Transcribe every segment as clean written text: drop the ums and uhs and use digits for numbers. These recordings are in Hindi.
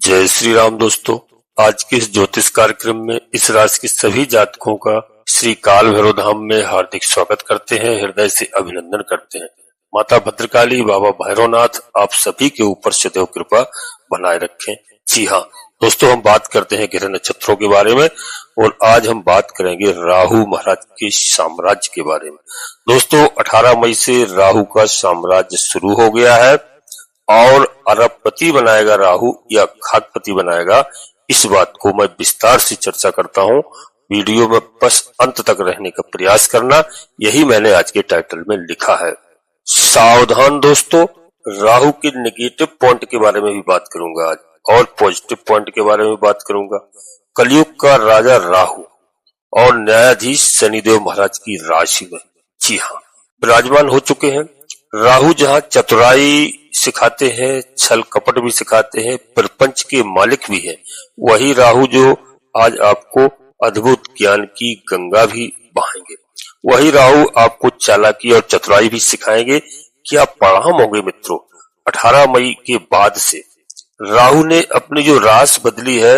जय श्री राम दोस्तों। आज के इस ज्योतिष कार्यक्रम में इस राशि के सभी जातकों का श्री काल भैरव धाम में हार्दिक स्वागत करते हैं, हृदय से अभिनंदन करते हैं। माता भद्रकाली, बाबा भैरवनाथ आप सभी के ऊपर सदैव कृपा बनाए रखें। जी हाँ दोस्तों, हम बात करते हैं ग्रह नक्षत्रों के बारे में और आज हम बात करेंगे राहु महाराज के साम्राज्य के बारे में। दोस्तों 18 मई से राहु का साम्राज्य शुरू हो गया है और अरबपति बनाएगा राहु या खाकपति बनाएगा, इस बात को मैं विस्तार से चर्चा करता हूं। वीडियो में बस अंत तक रहने का प्रयास करना, यही मैंने आज के टाइटल में लिखा है। सावधान दोस्तों, राहु के नेगेटिव पॉइंट के बारे में भी बात करूंगा आज और पॉजिटिव पॉइंट के बारे में बात करूंगा। कलयुग का राजा राहु और न्यायाधीश शनिदेव महाराज की राशि में जी हाँ विराजमान हो चुके हैं। राहु जहां चतुराई सिखाते हैं, छल कपट भी सिखाते हैं, प्रपंच के मालिक भी है, वही राहु जो आज आपको अद्भुत ज्ञान की गंगा भी बहाएंगे। वही राहु आपको चालाकी और चतुराई भी सिखाएंगे। क्या परिणाम होंगे मित्रों 18 मई के बाद से? राहु ने अपनी जो राशि बदली है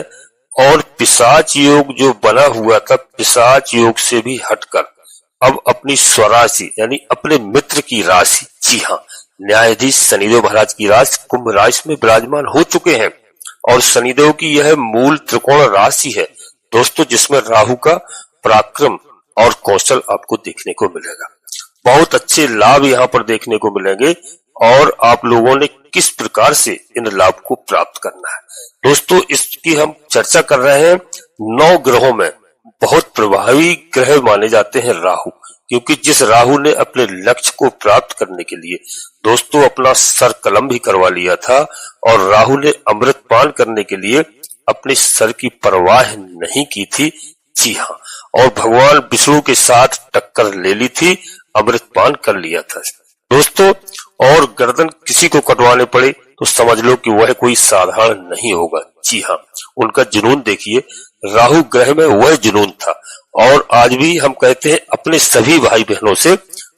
और पिशाच योग जो बना हुआ था, पिशाच योग से भी हटकर अब अपनी स्वराशि यानी अपने मित्र की राशि, जी हाँ न्यायाधीश शनिदेव महाराज की राशि कुंभ राशि में विराजमान हो चुके हैं। और शनिदेव की यह मूल त्रिकोण राशि है दोस्तों, जिसमें राहु का पराक्रम और कौशल आपको देखने को मिलेगा। बहुत अच्छे लाभ यहाँ पर देखने को मिलेंगे और आप लोगों ने किस प्रकार से इन लाभ को प्राप्त करना है। दोस्तों इसकी हम चर्चा कर रहे हैं। 9 ग्रहों में बहुत प्रभावी ग्रह माने जाते हैं राहु, क्योंकि जिस राहु ने अपने लक्ष्य को प्राप्त करने के लिए दोस्तों अपना सर कलम भी करवा लिया था और राहु ने अमृत पान करने के लिए अपने सर की परवाह नहीं की थी। जी हाँ, और भगवान विष्णु के साथ टक्कर ले ली थी, अमृत पान कर लिया था दोस्तों। और गर्दन किसी को कटवाने पड़े तो समझ लो कि वह कोई साधारण नहीं होगा। जी हाँ, उनका जुनून देखिए, राहु ग्रह में वह जुनून था। और आज भी हम कहते हैं अपने सभी भाई बहनों से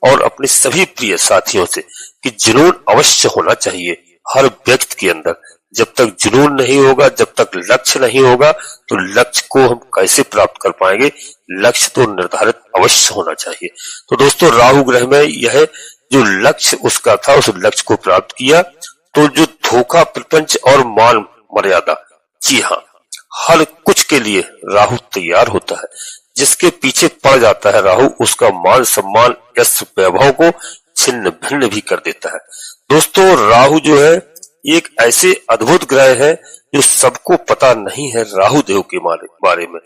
और अपने सभी प्रिय साथियों से कि जुनून अवश्य होना चाहिए हर व्यक्ति के अंदर। जब तक जुनून नहीं होगा, जब तक लक्ष्य नहीं होगा, तो लक्ष्य को हम कैसे प्राप्त कर पाएंगे? लक्ष्य तो निर्धारित अवश्य होना चाहिए। तो दोस्तों राहु ग्रह में यह जो लक्ष्य उसका था, उस लक्ष्य को प्राप्त किया। तो जो धोखा, प्रपंच और मान मर्यादा, जी हाँ हर कुछ के लिए राहु तैयार होता है। जिसके पीछे पड़ जाता है राहु, उसका मान सम्मान यश वैभव को छिन्न भिन्न भी कर देता है। दोस्तों राहु जो है एक ऐसे अद्भुत ग्रह है जो सबको पता नहीं है राहु देव के बारे में।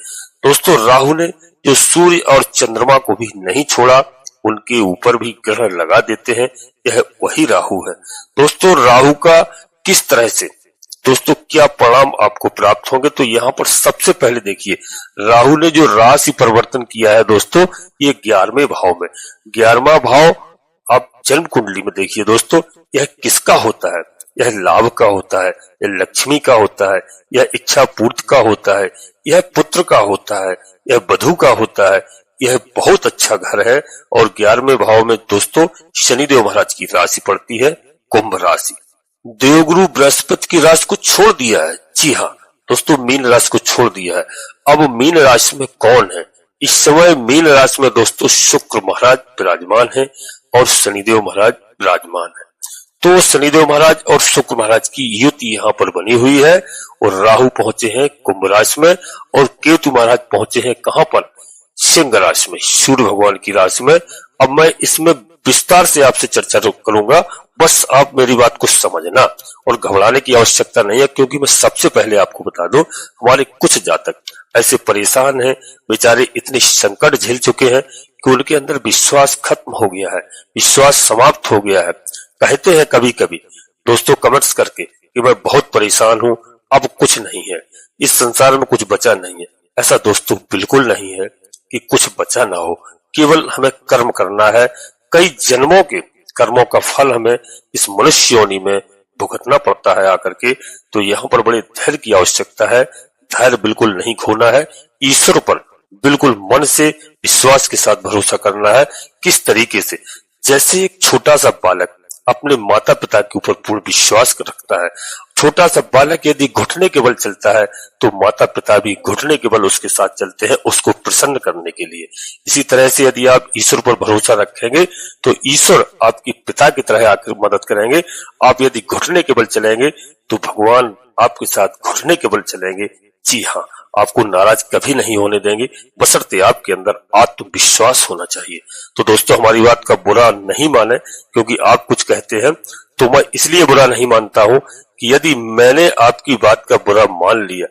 दोस्तों राहु ने जो सूर्य और चंद्रमा को भी नहीं छोड़ा, उनके ऊपर भी ग्रहण लगा देते हैं, यह वही राहु है। दोस्तों राहु का किस तरह से दोस्तों क्या परिणाम आपको प्राप्त होंगे, तो यहाँ पर सबसे पहले देखिए राहु ने जो राशि परिवर्तन किया है दोस्तों, ये 11वें भाव में। 11वां भाव आप जन्म कुंडली में देखिए दोस्तों, यह किसका होता है? यह लाभ का होता है, यह लक्ष्मी का होता है, यह इच्छा पूर्ति का होता है, यह पुत्र का होता है, यह वधु का होता है। यह बहुत अच्छा घर है। और 11वें भाव में दोस्तों शनिदेव महाराज की राशि पड़ती है कुंभ राशि। देवगुरु बृहस्पति की राशि को छोड़ दिया है। जी हाँ दोस्तों, मीन राशि को छोड़ दिया है। अब मीन राशि में कौन है? इस समय मीन राशि में दोस्तों शुक्र महाराज विराजमान है और शनिदेव महाराज विराजमान है। तो शनिदेव महाराज और शुक्र महाराज की युति यहाँ पर बनी हुई है और राहु पहुंचे हैं कुंभ राशि में और केतु महाराज पहुंचे हैं कहां पर? सिंह राशि में, सूर्य भगवान की राशि में। अब मैं इसमें विस्तार से आपसे चर्चा करूंगा, बस आप मेरी बात को समझना और घबराने की आवश्यकता नहीं है, क्योंकि मैं सबसे पहले आपको बता दूं हमारे कुछ जातक ऐसे परेशान हैं, बेचारे इतने संकट झेल चुके हैं कि उनके अंदर विश्वास खत्म हो गया है, विश्वास समाप्त हो गया है। कहते हैं कभी कभी दोस्तों कमेंट्स करके कि मैं बहुत परेशान हूं, अब कुछ नहीं है, इस संसार में कुछ बचा नहीं है। ऐसा दोस्तों बिल्कुल नहीं है कि कुछ बचा ना हो, केवल हमें कर्म करना है। कई जन्मों के कर्मों का फल हमें इस मनुष्य योनि में भुगतना पड़ता है आकर के। तो यहाँ पर बड़े धैर्य की आवश्यकता है। धैर्य बिल्कुल नहीं खोना है, ईश्वर पर बिल्कुल मन से विश्वास के साथ भरोसा करना है। किस तरीके से? जैसे एक छोटा सा बालक अपने माता पिता के ऊपर पूर्ण विश्वास रखता है। छोटा सा बालक यदि घुटने के बल चलता है तो माता पिता भी घुटने के बल उसके साथ चलते हैं, उसको प्रसन्न करने के लिए। इसी तरह से यदि आप ईश्वर पर भरोसा रखेंगे तो ईश्वर आपकी पिता की तरह आकर मदद करेंगे। आप यदि घुटने के बल चलेंगे तो भगवान आपके साथ घुटने के बल चलेंगे। जी हाँ, आपको नाराज कभी नहीं होने देंगे, बशर्ते आपके अंदर आत्मविश्वास होना चाहिए। तो दोस्तों, हमारी बात का बुरा नहीं माने, क्योंकि आप कुछ कहते हैं तो मैं इसलिए बुरा नहीं मानता हूं कि यदि मैंने आपकी बात का बुरा मान लिया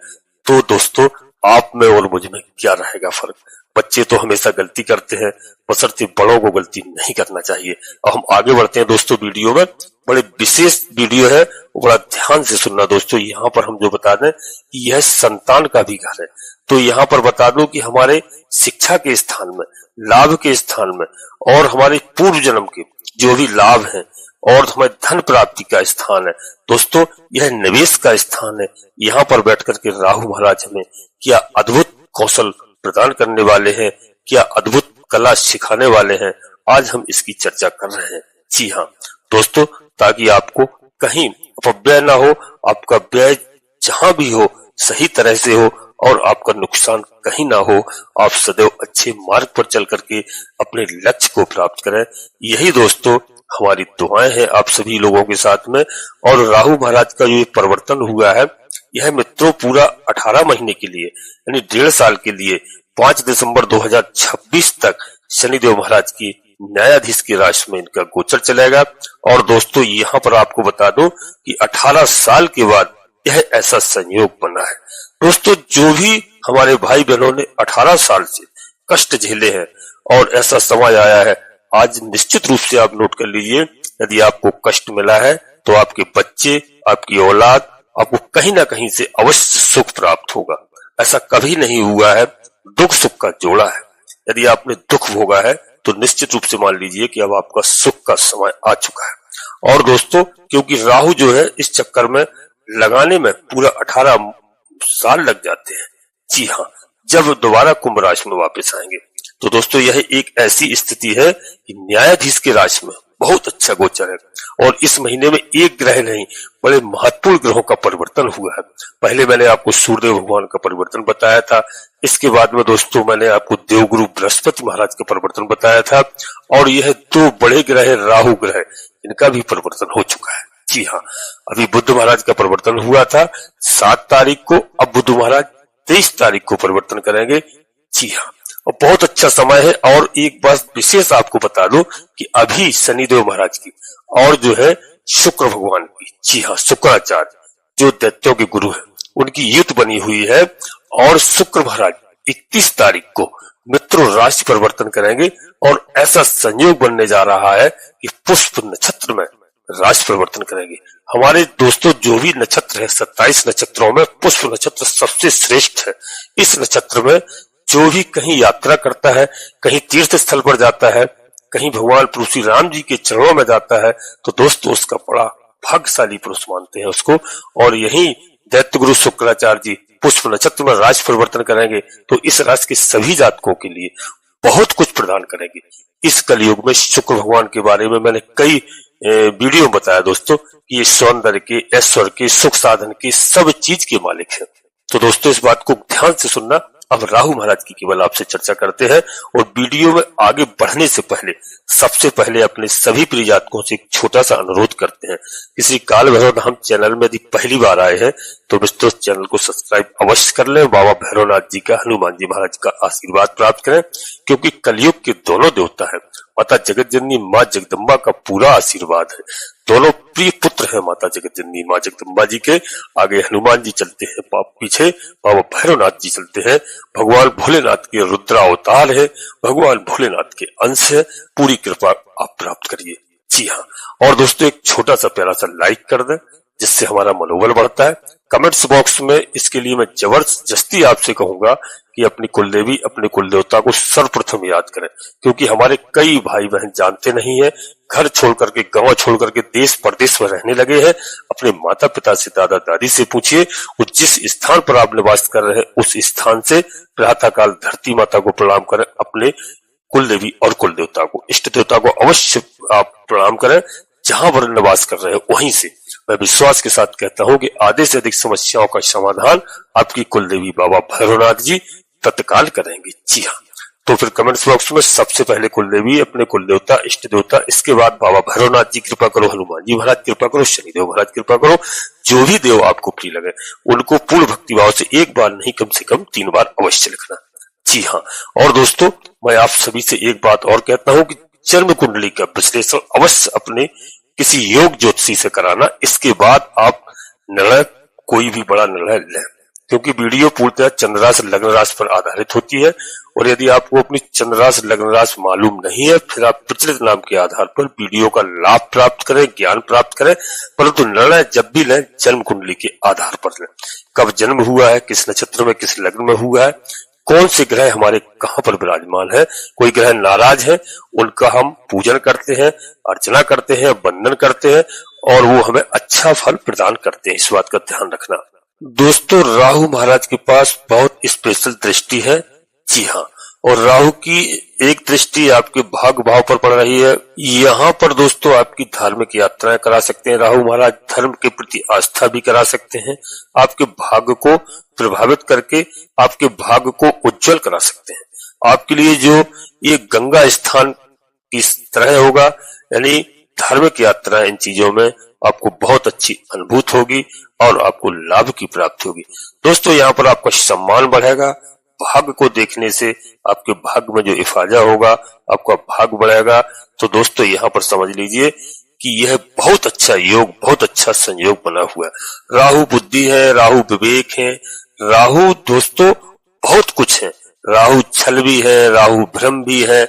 तो दोस्तों आप में और मुझ में क्या रहेगा फर्क। बच्चे तो हमेशा गलती करते हैं, बशर्ते बड़ों को गलती नहीं करना चाहिए। अब हम आगे बढ़ते हैं दोस्तों वीडियो में। बड़े विशेष वीडियो है, बड़ा ध्यान से सुनना दोस्तों। यहाँ पर हम जो बता दें कि यह संतान का भी घर है, तो यहाँ पर बता दूं कि हमारे शिक्षा के स्थान में, लाभ के स्थान में और हमारे पूर्व जन्म के जो भी लाभ हैं और हमारे धन प्राप्ति का स्थान है दोस्तों, यह निवेश का स्थान है। यहाँ पर बैठ करके राहु महाराज हमें क्या अद्भुत कौशल प्रदान करने वाले हैं, क्या अद्भुत कला सिखाने वाले हैं। आज हम इसकी चर्चा कर रहे हैं। जी हाँ दोस्तों, ताकि आपको कहीं अपव्यय ना हो, आपका व्यय जहां भी हो सही तरह से हो और आपका नुकसान कहीं ना हो। आप सदैव अच्छे मार्ग पर चल करके अपने लक्ष्य को प्राप्त करें। यही दोस्तों हमारी दुआएं हैं आप सभी लोगों के साथ में। और राहु महाराज का जो परिवर्तन हुआ है, यह मित्रों पूरा 18 महीने के लिए यानी 1.5 साल के लिए 5 दिसंबर 2026 तक शनिदेव महाराज की न्यायाधीश की राशि में इनका गोचर चलेगा। और दोस्तों यहाँ पर आपको बता दूं कि 18 साल के बाद यह ऐसा संयोग बना है। दोस्तों, जो भी हमारे भाई बहनों ने 18 साल से कष्ट झेले हैं और ऐसा समय आया है, आज निश्चित रूप से आप नोट कर लीजिए, यदि आपको कष्ट मिला है तो आपके बच्चे, आपकी औलाद, आपको कहीं ना कहीं से अवश्य सुख प्राप्त होगा। ऐसा कभी नहीं हुआ है, दुख सुख का जोड़ा है। यदि आपने दुख भोगा है तो निश्चित रूप से मान लीजिए कि अब आपका सुख का समय आ चुका है। और दोस्तों, क्योंकि राहु जो है इस चक्कर में लगाने में पूरा 18 साल लग जाते हैं। जी हाँ, जब दोबारा कुंभ राशि में वापस आएंगे तो दोस्तों यह एक ऐसी स्थिति है कि न्यायाधीश की राशि में बहुत अच्छा गोचर है। और इस महीने में एक ग्रह नहीं, बड़े महत्वपूर्ण ग्रहों का परिवर्तन हुआ है। पहले मैंने आपको सूर्यदेव भगवान का परिवर्तन बताया था, इसके बाद में दोस्तों मैंने आपको देवगुरु बृहस्पति महाराज का परिवर्तन बताया था, और यह 2 बड़े ग्रह राहु ग्रह, इनका भी परिवर्तन हो चुका है। जी हाँ, अभी बुध महाराज का परिवर्तन हुआ था 7 तारीख को, अब बुध महाराज 23 तारीख को परिवर्तन करेंगे। जी हाँ, और बहुत अच्छा समय है। और एक बात विशेष आपको बता दूं कि अभी शनिदेव महाराज की और जो है शुक्र भगवान की, जी हाँ शुक्राचार्य जो दैत्यों के गुरु है, उनकी युति बनी हुई है। और शुक्र महाराज 31 तारीख को मित्रों राशि परिवर्तन करेंगे और ऐसा संयोग बनने जा रहा है कि पुष्प नक्षत्र में राशि परिवर्तन करेंगे। हमारे दोस्तों जो भी नक्षत्र है, 27 नक्षत्रों में पुष्प नक्षत्र सबसे श्रेष्ठ है। इस नक्षत्र में जो भी कहीं यात्रा करता है, कहीं तीर्थ स्थल पर जाता है, कहीं भगवान प्रभु श्री राम जी के चरणों में जाता है, तो दोस्तों उसका बड़ा भाग्यशाली पुरुष मानते हैं उसको। और यही दैत्य गुरु शुक्राचार्य जी पुष्प नक्षत्र में राशि परिवर्तन करेंगे तो इस राशि के सभी जातकों के लिए बहुत कुछ प्रदान करेंगे। इस कलयुग में शुक्र भगवान के बारे में मैंने कई वीडियो बताया दोस्तों कि ये सौंदर्य के, ऐश्वर्य के, सुख साधन के, सब चीज के मालिक है। तो दोस्तों इस बात को ध्यान से सुनना। अब राहु महाराज की केवल आपसे चर्चा करते हैं। और वीडियो में आगे बढ़ने से पहले सबसे पहले अपने सभी प्रिय जातकों से एक छोटा सा अनुरोध करते हैं। किसी काल भैरव धाम चैनल में यदि पहली बार आए हैं तो मित्रों चैनल को सब्सक्राइब अवश्य कर लें। बाबा भैरवनाथ जी का, हनुमान जी महाराज का आशीर्वाद प्राप्त करें, क्योंकि कलयुग के दोनों देवता है, माता जगत जननी माँ जगदम्बा का पूरा आशीर्वाद है। दोनों प्रिय पुत्र है माता जगत जननी माँ जगदम्बा जी के। आगे हनुमान जी चलते हैं, पीछे बाबा भैरवनाथ जी चलते हैं। भगवान भोलेनाथ के रुद्रावतार है, भगवान भोलेनाथ के अंश है। पूरी कृपा आप प्राप्त करिए। जी हाँ, और दोस्तों एक छोटा सा प्यारा सा लाइक कर दें, जिससे हमारा मनोबल बढ़ता है। कमेंट्स बॉक्स में इसके लिए मैं जबरदस्ती आपसे कहूंगा कि अपनी कुलदेवी, अपने कुलदेवता को सर्वप्रथम याद करें, क्योंकि हमारे कई भाई बहन जानते नहीं है, घर छोड़ करके, गांव छोड़ करके देश प्रदेश में रहने लगे हैं। अपने माता पिता से, दादा दादी से पूछिए, वो जिस स्थान पर आप निवास कर रहे हैं उस स्थान से प्रातः काल धरती माता को प्रणाम करें। अपने कुलदेवी और कुलदेवता को, इष्ट देवता को अवश्य आप प्रणाम करें। जहां पर निवास कर रहे हो वहीं से मैं विश्वास के साथ कहता हूं कि आधे से अधिक समस्याओं का समाधान आपकी कुलदेवी बाबा भैरवनाथ जी तत्काल करेंगे। जी हाँ, तो फिर कमेंट्स बॉक्स में सबसे पहले कुलदेवी, अपने कुलदेवता, इष्ट देवता, इसके बाद बाबा भैरवनाथ जी कृपा करो, हनुमान जी महाराज कृपा करो, शनिदेव महाराज कृपा करो, जो भी देव आपको प्रिय लगे उनको पूर्ण भक्ति भाव से एक बार नहीं कम से कम 3 बार अवश्य लिखना। जी हाँ, और दोस्तों मैं आप सभी से एक बात और कहता हूं कि जन्म कुंडली का विश्लेषण अवश्य अपने किसी योग ज्योतिषी से कराना। इसके बाद आप निर्णय, कोई भी बड़ा निर्णय लें, क्योंकि वीडियो पूर्णतः चंद्र राशि लग्न राशि पर आधारित होती है और यदि आपको अपनी चंद्र राशि लग्न राशि मालूम नहीं है फिर आप प्रचलित नाम के आधार पर वीडियो का लाभ प्राप्त करें, ज्ञान प्राप्त करें, परंतु निर्णय जब भी लें जन्म कुंडली के आधार पर लें। कब जन्म हुआ है, किस नक्षत्र में, किस लग्न में हुआ है, कौन से ग्रह हमारे कहां पर विराजमान है, कोई ग्रह नाराज है उनका हम पूजन करते हैं, अर्चना करते हैं, वंदन करते हैं और वो हमें अच्छा फल प्रदान करते हैं। इस बात का ध्यान रखना। दोस्तों राहु महाराज के पास बहुत स्पेशल दृष्टि है। जी हाँ, और राहु की एक दृष्टि आपके भाग्य भाव पर पड़ रही है। यहाँ पर दोस्तों आपकी धार्मिक यात्राएं करा सकते हैं राहु महाराज, धर्म के प्रति आस्था भी करा सकते हैं, आपके भाग्य को प्रभावित करके आपके भाग्य को उज्जवल करा सकते हैं। आपके लिए जो ये गंगा स्थान किस तरह होगा, यानी धार्मिक यात्रा, इन चीजों में आपको बहुत अच्छी अनुभूति होगी और आपको लाभ की प्राप्ति होगी। दोस्तों यहाँ पर आपका सम्मान बढ़ेगा, भाग्य को देखने से आपके भाग्य में जो इफाजा होगा, आपका भाग्य बढ़ेगा। तो दोस्तों यहाँ पर समझ लीजिए कि यह बहुत अच्छा योग, बहुत अच्छा संयोग बना हुआ है। राहु बुद्धि है, राहु विवेक है, राहु दोस्तों बहुत कुछ है, राहु छल भी है, राहु भ्रम भी है,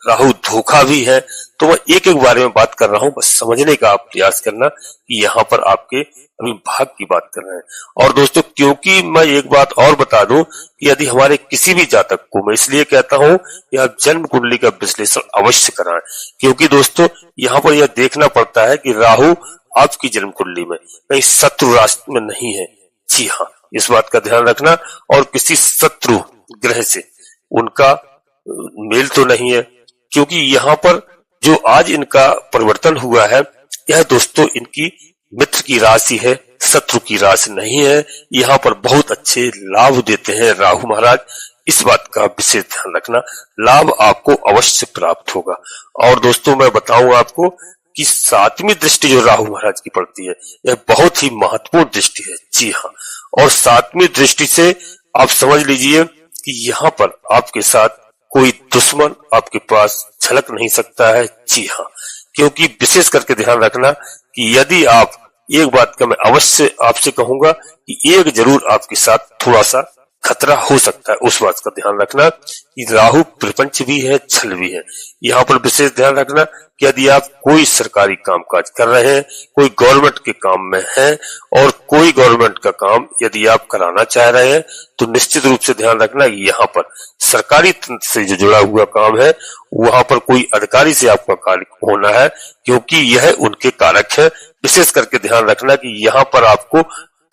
राहु धोखा भी है। तो मैं एक एक बारे में बात कर रहा हूं, बस समझने का आप प्रयास करना कि यहाँ पर आपके अभी भाग की बात कर रहे हैं। और दोस्तों क्योंकि मैं एक बात और बता दूं कि यदि हमारे किसी भी जातक को, मैं इसलिए कहता हूं कि आप जन्म कुंडली का विश्लेषण अवश्य कराएं, क्योंकि दोस्तों यहाँ पर यह देखना पड़ता है कि राहु आपकी जन्म कुंडली में कहीं शत्रु राशि में नहीं है। जी हाँ, इस बात का ध्यान रखना। और किसी शत्रु ग्रह से उनका मेल तो नहीं है, क्योंकि यहाँ पर जो आज इनका परिवर्तन हुआ है यह दोस्तों इनकी मित्र की राशि है, शत्रु की राशि नहीं है। यहाँ पर बहुत अच्छे लाभ देते हैं राहु महाराज, इस बात का विशेष ध्यान रखना, लाभ आपको अवश्य प्राप्त होगा। और दोस्तों मैं बताऊं आपको कि 7वीं दृष्टि जो राहु महाराज की पड़ती है यह बहुत ही महत्वपूर्ण दृष्टि है। जी हाँ, और 7वीं दृष्टि से आप समझ लीजिए कि यहाँ पर आपके साथ कोई दुश्मन आपके पास झलक नहीं सकता है। जी हाँ, क्योंकि विशेष करके ध्यान रखना कि यदि आप, एक बात का मैं अवश्य आपसे कहूंगा कि एक जरूर आपके साथ थोड़ा सा खतरा हो सकता है, उस बात का ध्यान रखना कि राहु प्रपंच भी है, छल भी है। यहाँ पर विशेष ध्यान रखना कि यदि आप कोई सरकारी कामकाज कर रहे हैं, कोई गवर्नमेंट के काम में हैं और कोई गवर्नमेंट का काम यदि आप कराना चाह रहे हैं तो निश्चित रूप से ध्यान रखना कि यहाँ पर सरकारी तंत्र से जो जुड़ा हुआ काम है वहां पर कोई अधिकारी से आपका कार्य होना है, क्योंकि यह उनके कारक है। विशेष करके ध्यान रखना कि यहाँ पर आपको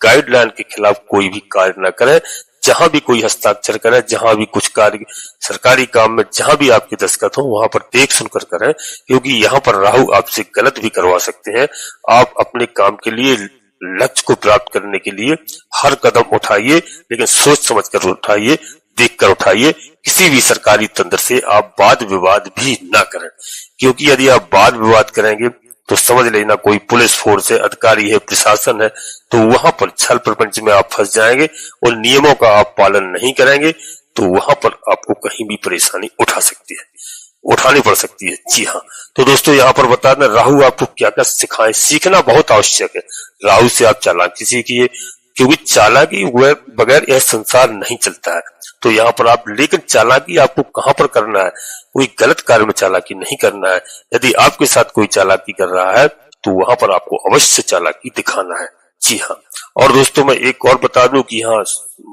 गाइडलाइन के खिलाफ कोई भी कार्य न करें, जहां भी कोई हस्ताक्षर करें, जहां भी कुछ कार्य सरकारी काम में जहां भी आपके दस्तखत हो वहां पर देख सुनकर करें, क्योंकि यहाँ पर राहु आपसे गलत भी करवा सकते हैं। आप अपने काम के लिए, लक्ष्य को प्राप्त करने के लिए हर कदम उठाइए, लेकिन सोच समझ कर उठाइए, देख कर उठाइए। किसी भी सरकारी तंत्र से आप वाद विवाद भी ना करें, क्योंकि यदि आप वाद विवाद करेंगे तो समझ लेना कोई पुलिस फोर्स है, अधिकारी है, प्रशासन है, तो वहां पर छल प्रपंच में आप फंस जाएंगे और नियमों का आप पालन नहीं करेंगे तो वहां पर आपको कहीं भी परेशानी उठानी पड़ सकती है। जी हाँ, तो दोस्तों यहाँ पर बता दें राहु आपको क्या क्या सिखाएं, सीखना बहुत आवश्यक है। राहु से आप चालाकी सीखिए, क्योंकि चालाकी हुए बगैर यह संसार नहीं चलता है। तो यहाँ पर आप, लेकिन चालाकी आपको कहां पर करना है, कोई गलत कार्य में चालाकी नहीं करना है। यदि आपके साथ कोई चालाकी कर रहा है तो वहां पर आपको अवश्य चालाकी दिखाना है। जी हाँ, और दोस्तों मैं एक और बता दूं कि यहाँ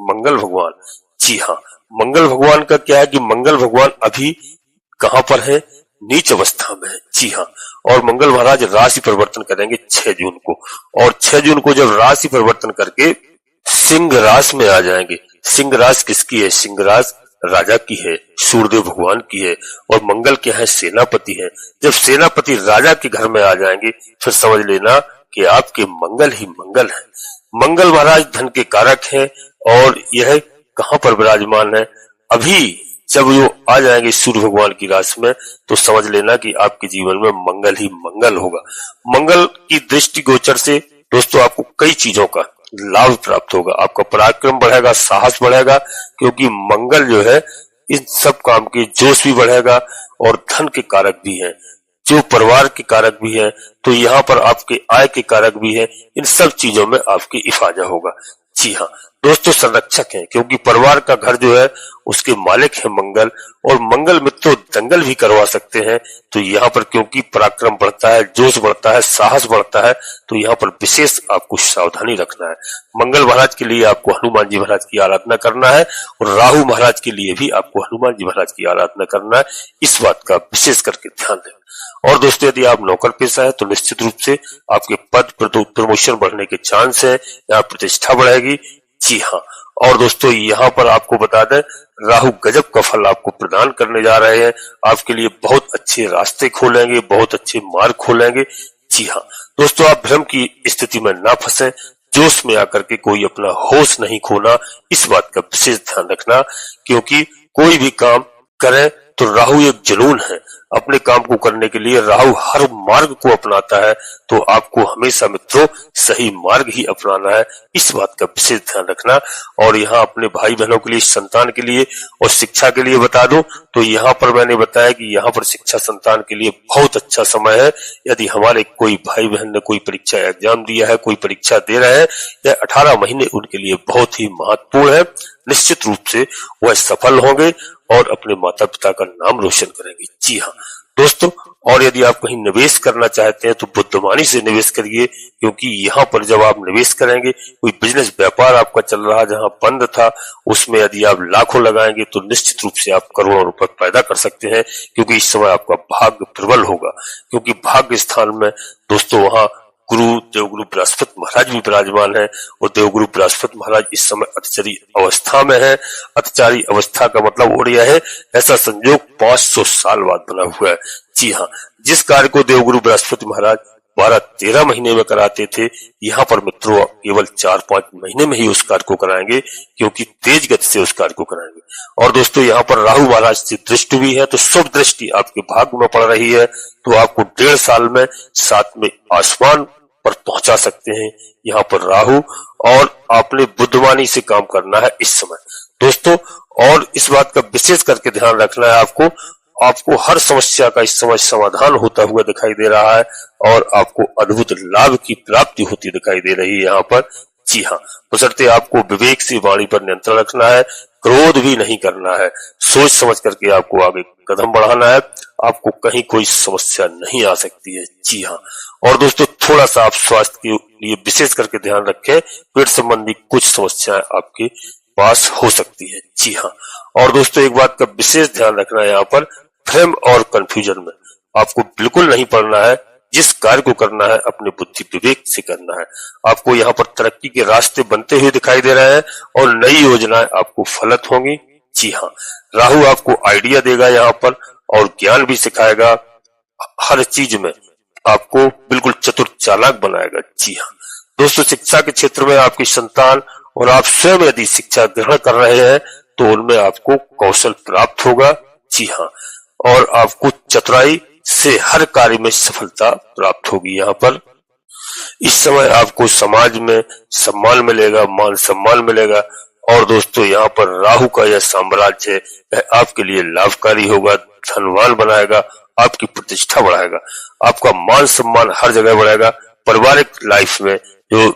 मंगल भगवान, जी हाँ, मंगल भगवान का क्या है कि मंगल भगवान अभी कहां पर है, नीच अवस्था में है। जी हाँ, और मंगल महाराज राशि परिवर्तन करेंगे 6 जून को, और 6 जून को जब राशि परिवर्तन करके सिंह राशि में आ जाएंगे। सिंह राशि किसकी है? सिंह राशि राजा की है, सूर्यदेव भगवान की है और मंगल के यहाँ सेनापति है। जब सेनापति राजा के घर में आ जाएंगे फिर समझ लेना कि आपके मंगल ही मंगल है। मंगल महाराज धन के कारक है और यह कहाँ पर विराजमान है, अभी जब वो आ जाएंगे सूर्य भगवान की राशि में तो समझ लेना कि आपके जीवन में मंगल ही मंगल होगा। मंगल की दृष्टि गोचर से दोस्तों आपको कई चीजों का लाभ प्राप्त होगा। आपका पराक्रम बढ़ेगा, साहस बढ़ेगा, क्योंकि मंगल जो है इन सब काम के जोश भी बढ़ेगा और धन के कारक भी है, जो परिवार के कारक भी है, तो यहाँ पर आपके आय के कारक भी है। इन सब चीजों में आपकी इफाजा होगा। जी हाँ दोस्तों, संरक्षक है, क्योंकि परिवार का घर जो है उसके मालिक है मंगल, और मंगल मित्रों दंगल भी करवा सकते हैं। तो यहाँ पर क्योंकि पराक्रम बढ़ता है, जोश बढ़ता है, साहस बढ़ता है, तो यहाँ पर विशेष आपको सावधानी रखना है। मंगल महाराज के लिए आपको हनुमान जी महाराज की आराधना करना है और राहु महाराज के लिए भी आपको हनुमान जी महाराज की आराधना करना है। इस बात का विशेष करके ध्यान दें। और दोस्तों यदि आप नौकर पेशा है तो निश्चित रूप से आपके पद प्रमोशन बढ़ने के चांस है, यहाँ प्रतिष्ठा बढ़ेगी। जी हाँ, और दोस्तों यहाँ पर आपको बता दें राहु गजब का फल आपको प्रदान करने जा रहे हैं। आपके लिए बहुत अच्छे रास्ते खोलेंगे, बहुत अच्छे मार्ग खोलेंगे। जी हाँ दोस्तों, आप भ्रम की स्थिति में ना फंसे, जोश में आकर के कोई अपना होश नहीं खोना, इस बात का विशेष ध्यान रखना, क्योंकि कोई भी काम करें तो राहु एक जुनून है। अपने काम को करने के लिए राहु हर मार्ग को अपनाता है, तो आपको हमेशा मित्रों सही मार्ग ही अपनाना है, इस बात का विशेष ध्यान रखना। और यहाँ अपने भाई बहनों के लिए, संतान के लिए और शिक्षा के लिए बता दूं तो यहाँ पर मैंने बताया कि यहाँ पर शिक्षा संतान के लिए बहुत अच्छा समय है। यदि हमारे कोई भाई बहन ने कोई परीक्षा एग्जाम दिया है, कोई परीक्षा दे रहे हैं, यह 18 महीने उनके लिए बहुत ही महत्वपूर्ण है। निश्चित रूप से वह सफल होंगे और अपने माता पिता का नाम रोशन करेंगे। जी हाँ दोस्तों, और यदि आप कहीं निवेश करना चाहते हैं तो बुद्धिमानी से निवेश करिए, क्योंकि यहाँ पर जब आप निवेश करेंगे, कोई बिजनेस व्यापार आपका चल रहा जहाँ बंद था, उसमें यदि आप लाखों लगाएंगे तो निश्चित रूप से आप करोड़ों रुपए पैदा कर सकते हैं, क्योंकि इस समय आपका भाग्य प्रबल होगा। क्योंकि भाग्य स्थान में दोस्तों वहां गुरु देवगुरु बृहस्पति महाराज भी विराजमान है, और देवगुरु बृहस्पति महाराज इस समय अतिचारी अवस्था में है। अतिचारी अवस्था का मतलब हो रहा है ऐसा संयोग 500 साल बाद बना हुआ है। जी हाँ, जिस कार्य को देवगुरु बृहस्पति महाराज 12-13 महीने में कराते थे, यहाँ पर मित्रों केवल 4-5 महीने में ही उस कार्य को कराएंगे, क्योंकि तेज गति से उस कार्य को कराएंगे। और दोस्तों यहाँ पर राहु महाराज से दृष्टि भी है, तो शुभ दृष्टि आपके भाग्य में पड़ रही है, तो आपको 1.5 साल में 7वें आसमान पर पहुंचा सकते हैं यहाँ पर राहु। और आपने बुद्धिमानी से काम करना है इस समय दोस्तों, और इस बात का विशेष करके ध्यान रखना है आपको हर समस्या का इस समय समाधान होता हुआ दिखाई दे रहा है, और आपको अद्भुत लाभ की प्राप्ति होती दिखाई दे रही है यहाँ पर। जी हाँ, बशर्ते आपको विवेक से वाणी पर नियंत्रण रखना है, क्रोध भी नहीं करना है, सोच समझ करके आपको आगे कदम बढ़ाना है, आपको कहीं कोई समस्या नहीं आ सकती है। जी हाँ, और दोस्तों थोड़ा सा आप स्वास्थ्य के लिए विशेष करके ध्यान रखें, पेट संबंधी कुछ समस्याएं आपके पास हो सकती है। जी हाँ, और दोस्तों एक बात का विशेष ध्यान रखना है, यहाँ पर भ्रम और कंफ्यूजन में आपको बिल्कुल नहीं पड़ना है। जिस कार्य को करना है अपने बुद्धि विवेक से करना है। आपको यहाँ पर तरक्की के रास्ते बनते हुए दिखाई दे रहे हैं और नई योजनाएं आपको फलित होंगी। जी हाँ, राहु आपको आइडिया देगा यहाँ पर और ज्ञान भी सिखाएगा, हर चीज में आपको बिल्कुल चतुर चालाक बनाएगा। जी हाँ दोस्तों, शिक्षा के क्षेत्र में आपकी संतान और आप स्वयं यदि शिक्षा ग्रहण कर रहे हैं तो उनमें आपको कौशल प्राप्त होगा। जी हाँ, और आपको चतुराई से हर कार्य में सफलता प्राप्त होगी। यहाँ पर इस समय आपको समाज में सम्मान मिलेगा, मान सम्मान मिलेगा। और दोस्तों यहाँ पर राहु का यह साम्राज्य है, यह आपके लिए लाभकारी होगा, धनवान बनाएगा, आपकी प्रतिष्ठा बढ़ाएगा, आपका मान सम्मान हर जगह बढ़ेगा। पारिवारिक लाइफ में जो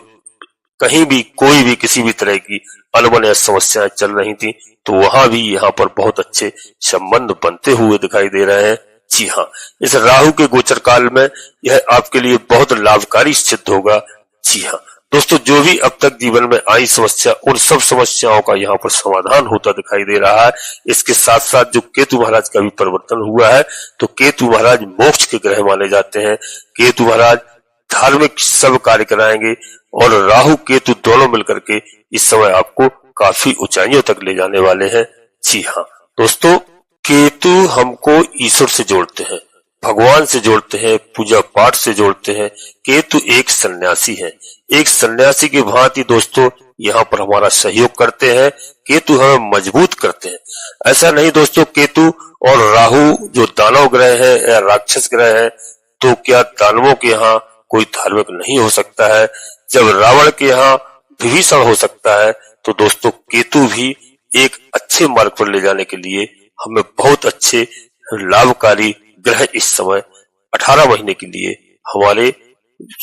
कहीं भी कोई भी किसी भी तरह की अनबन या समस्याएं चल रही थी, तो वहां भी यहाँ पर बहुत अच्छे संबंध बनते हुए दिखाई दे रहे हैं। जी हाँ, इस राहु के गोचर काल में यह आपके लिए बहुत लाभकारी सिद्ध होगा। जी हाँ दोस्तों, जो भी अब तक जीवन में आई समस्या, उन सब समस्याओं का यहाँ पर समाधान होता दिखाई दे रहा है। इसके साथ साथ जो केतु महाराज का भी परिवर्तन हुआ है, तो केतु महाराज मोक्ष के ग्रह माने जाते हैं। केतु महाराज धार्मिक सब कार्य कराएंगे और राहु केतु दोनों मिलकर के इस समय आपको काफी ऊंचाइयों तक ले जाने वाले हैं। जी हाँ दोस्तों, केतु हमको ईश्वर से जोड़ते हैं, भगवान से जोड़ते हैं, पूजा पाठ से जोड़ते हैं। केतु एक सन्यासी है, एक सन्यासी की भांति दोस्तों यहाँ पर हमारा सहयोग करते हैं। केतु हमें मजबूत करते हैं। ऐसा नहीं दोस्तों, केतु और राहु जो दानव ग्रह है या राक्षस ग्रह है, तो क्या दानवों के यहाँ कोई धार्मिक नहीं हो सकता है? जब रावण के यहाँ विभीषण हो सकता है, तो दोस्तों केतु भी एक अच्छे मार्ग पर ले जाने के लिए हमें बहुत अच्छे लाभकारी ग्रह इस समय 18 महीने के लिए हमारे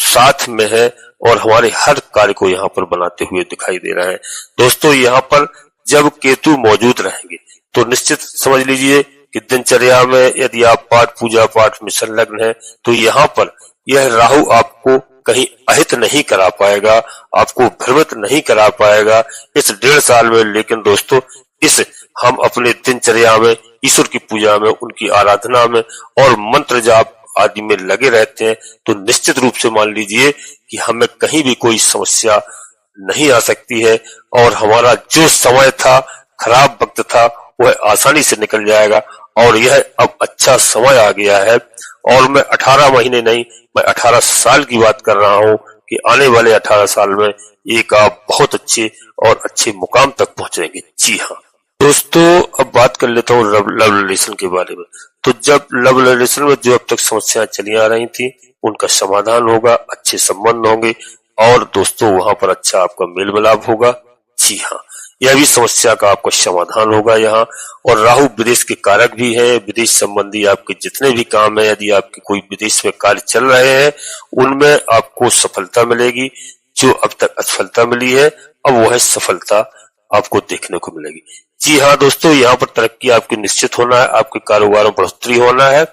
साथ में है और हमारे हर कार्य को यहाँ पर बनाते हुए दिखाई दे रहा है। दोस्तों यहाँ पर जब केतु मौजूद रहेंगे तो निश्चित समझ लीजिए कि दिनचर्या में यदि आप पाठ पूजा पाठ में संलग्न है, तो यहाँ पर यह राहु आपको कहीं अहित नहीं करा पाएगा, आपको भ्रमित नहीं करा पाएगा इस 1.5 साल में। लेकिन दोस्तों इस हम अपने दिनचर्या में ईश्वर की पूजा में, उनकी आराधना में और मंत्र जाप आदि में लगे रहते हैं, तो निश्चित रूप से मान लीजिए कि हमें कहीं भी कोई समस्या नहीं आ सकती है और हमारा जो समय था, खराब वक्त था, वह आसानी से निकल जाएगा। और यह अब अच्छा समय आ गया है और मैं 18 महीने नहीं, मैं 18 साल की बात कर रहा हूं कि आने वाले 18 साल में एक आप बहुत अच्छे और अच्छे मुकाम तक पहुंचेंगे। जी हाँ दोस्तों, अब बात कर लेता हूँ लव रिलेशन के बारे में। तो जब लव रिलेशन में जो अब तक समस्याएं चली आ रही थी, उनका समाधान होगा, अच्छे संबंध होंगे और दोस्तों वहां पर अच्छा आपका मेल मिलाप होगा। जी हाँ, यह भी समस्या का आपका समाधान होगा यहाँ। और राहु विदेश के कारक भी है, विदेश संबंधी आपके जितने भी काम है, यदि आपके कोई विदेश में कार्य चल रहे हैं, उनमें आपको सफलता मिलेगी। जो अब तक असफलता मिली है, अब वह सफलता आपको देखने को मिलेगी। जी हाँ दोस्तों, यहाँ पर तरक्की आपकी निश्चित होना है, आपके कारोबार में बढ़ोतरी होना है।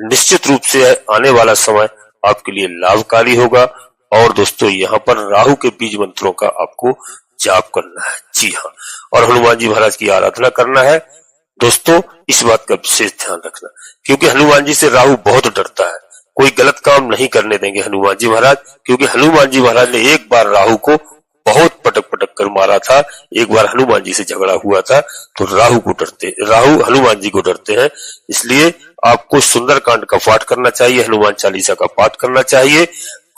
निश्चित रूप से आने वाला समय आपके लिए लाभकारी होगा। और दोस्तों यहाँ पर राहु के बीज मंत्रों का आपको जाप करना है। जी हाँ, और हनुमान जी महाराज की आराधना करना है। दोस्तों इस बात का विशेष ध्यान रखना, क्योंकि हनुमान जी से राहु बहुत डरता है। कोई गलत काम नहीं करने देंगे हनुमान जी महाराज, क्योंकि हनुमान जी महाराज ने एक बार राहु को बहुत पटक पटक कर मारा था। एक बार हनुमान जी से झगड़ा हुआ था, तो राहु हनुमान जी को डरते हैं। इसलिए आपको सुंदरकांड का पाठ करना चाहिए, हनुमान चालीसा का पाठ करना चाहिए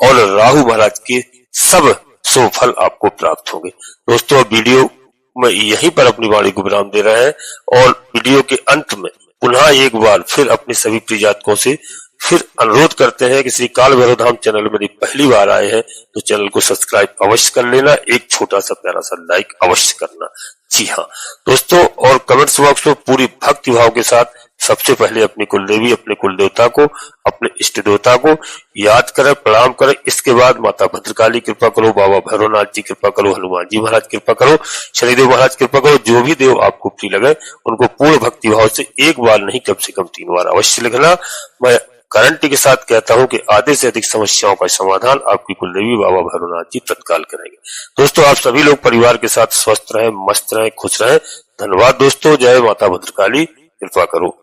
और राहु महाराज के सब शुभ फल आपको प्राप्त होंगे। दोस्तों वीडियो में यहीं पर अपनी वाणी को विराम दे रहे हैं और वीडियो के अंत में पुनः एक बार फिर अपने सभी प्रिय जातकों से फिर अनुरोध करते हैं कि श्री काल भैरव धाम चैनल में यदि पहली बार आए हैं तो चैनल को सब्सक्राइब अवश्य कर लेना, एक छोटा सा प्यारा सा लाइक अवश्य करना। जी हाँ दोस्तों, और कमेंट्स बॉक्स में पूरी भक्ति भाव के साथ सबसे पहले अपनी कुलदेवी, अपने कुल देवता को, अपने इष्ट देवता को याद करें, प्रणाम करें। इसके बाद माता भद्रकाली कृपा करो, बाबा भैरवनाथ जी कृपा करो, हनुमान जी महाराज कृपा करो, शनिदेव महाराज कृपा करो। जो भी देव आपको प्रिय लगे उनको पूर्ण भक्ति भाव से एक बार नहीं कम से कम 3 बार अवश्य लिखना। मैं गारंटी के साथ कहता हूं कि आधे से अधिक समस्याओं का समाधान आपकी कुलदेवी बाबा भैरवनाथ जी तत्काल करेंगे। दोस्तों आप सभी लोग परिवार के साथ स्वस्थ रहें, मस्त रहें, खुश रहें। धन्यवाद दोस्तों। जय माता भद्रकाली, कृपा करो।